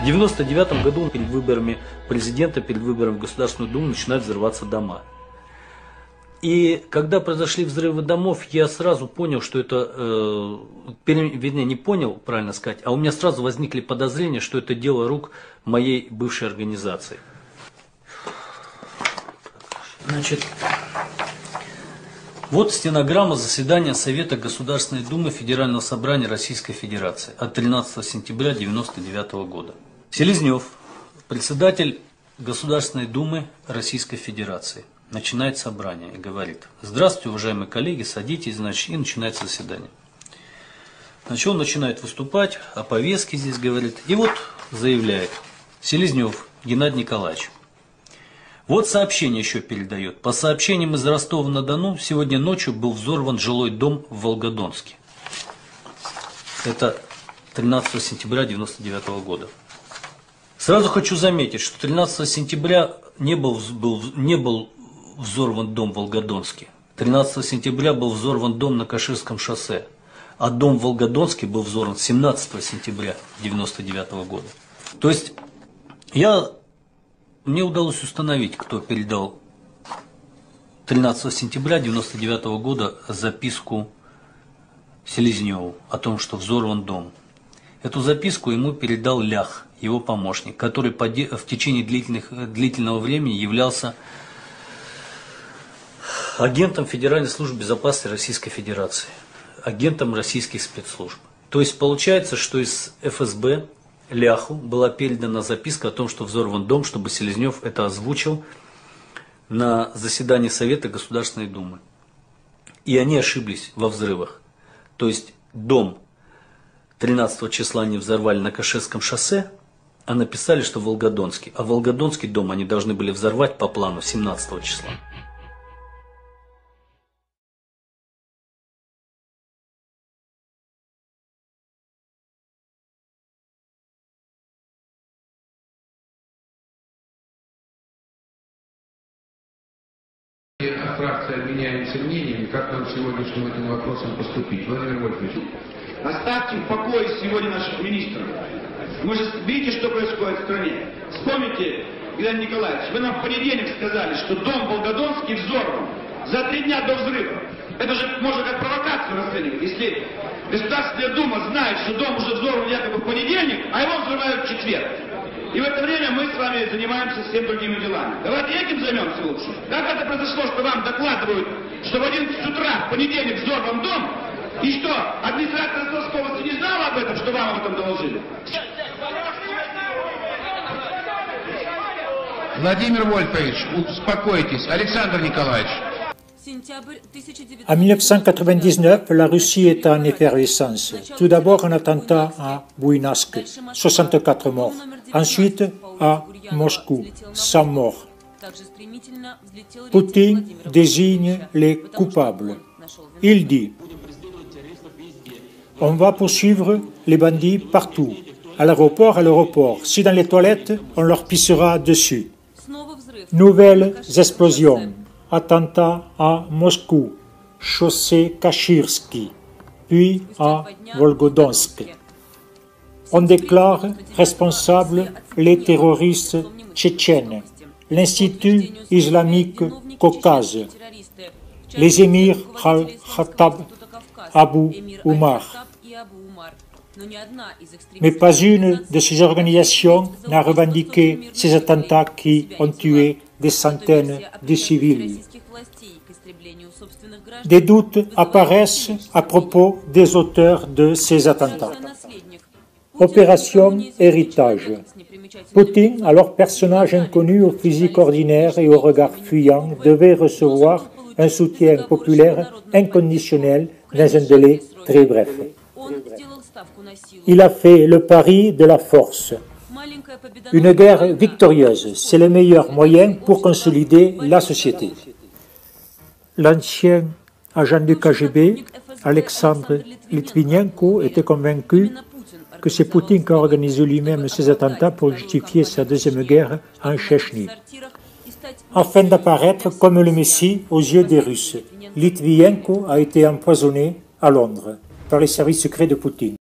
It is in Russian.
В 1999 году перед выборами президента, перед выборами в Государственную Думу начинают взрываться дома. И когда произошли взрывы домов, я сразу понял, что это, вернее, не понял, правильно сказать, а у меня сразу возникли подозрения, что это дело рук моей бывшей организации. Значит, вот стенограмма заседания Совета Государственной Думы Федерального собрания Российской Федерации от 13 сентября 1999 года. Селезнев, председатель Государственной Думы Российской Федерации, начинает собрание и говорит: здравствуйте, уважаемые коллеги, садитесь, значит, и начинается заседание. Значит, он начинает выступать, о повестке здесь говорит, и вот заявляет: Селезнев Геннадий Николаевич. Вот сообщение еще передает. По сообщениям из Ростова-на-Дону, сегодня ночью был взорван жилой дом в Волгодонске. Это 13 сентября 1999 года. Сразу хочу заметить, что 13 сентября не был взорван дом в Волгодонске. 13 сентября был взорван дом на Каширском шоссе. А дом в Волгодонске был взорван 17 сентября 1999 года. То есть мне удалось установить, кто передал 13 сентября 1999 года записку Селезневу о том, что взорван дом. Эту записку ему передал Лях, его помощник, который в течение длительного времени являлся агентом Федеральной службы безопасности Российской Федерации, агентом российских спецслужб. То есть получается, что из ФСБ Ляху была передана записка о том, что взорван дом, чтобы Селезнев это озвучил на заседании Совета Государственной Думы. И они ошиблись во взрывах. То есть дом 13 числа они взорвали на Каширском шоссе, а написали, что в Волгодонске. А Волгодонский дом они должны были взорвать по плану 17 числа. Фракция обменяемся мнениями, как нам сегодняшним этим вопросом поступить. Владимир Вольфович. Оставьте в покое сегодня наших министров. Вы же видите, что происходит в стране. Вспомните, Геннадий Николаевич, вы нам в понедельник сказали, что дом Волгодонский взорван за 3 дня до взрыва. Это же можно как провокацию расценивать. Если Государственная Дума знает, что дом уже взорван якобы в понедельник, а его взрывают в четверг. И в это время мы с вами занимаемся всем другими делами. Давайте этим займемся лучше. Как это произошло, что вам докладывают, что в 11 утра в понедельник взорван дом, и что, администрация Ростовской области не знала об этом, что вам об этом доложили? Владимир Вольфович, успокойтесь. Александр Николаевич. En 1999, la Russie est en effervescence. Tout d'abord un attentat à Buïnsk, 64 morts. Ensuite à Moscou, 100 morts. Poutine désigne les coupables. Il dit: on va poursuivre les bandits partout, à l'aéroport. Si dans les toilettes, on leur pissera dessus. Nouvelles explosions. Attentat à Moscou, chaussée Kachirsky, puis à Volgodonsk. On déclare responsables les terroristes tchétchènes, l'Institut islamique Caucase, les émirs Al-Khattab, Abu Umar. Mais pas une de ces organisations n'a revendiqué ces attentats qui ont tué des centaines de civils. Des doutes apparaissent à propos des auteurs de ces attentats. Opération Héritage. Poutine, alors personnage inconnu au physique ordinaire et au regard fuyant, devait recevoir un soutien populaire inconditionnel dans un délai très bref. Il a fait le pari de la force. Une guerre victorieuse, c'est le meilleur moyen pour consolider la société. L'ancien agent du KGB, Alexandre Litvinenko, était convaincu que c'est Poutine qui a organisé lui-même ces attentats pour justifier sa deuxième guerre en Tchétchénie, afin d'apparaître comme le Messie aux yeux des Russes. Litvinenko a été empoisonné à Londres par les services secrets de Poutine.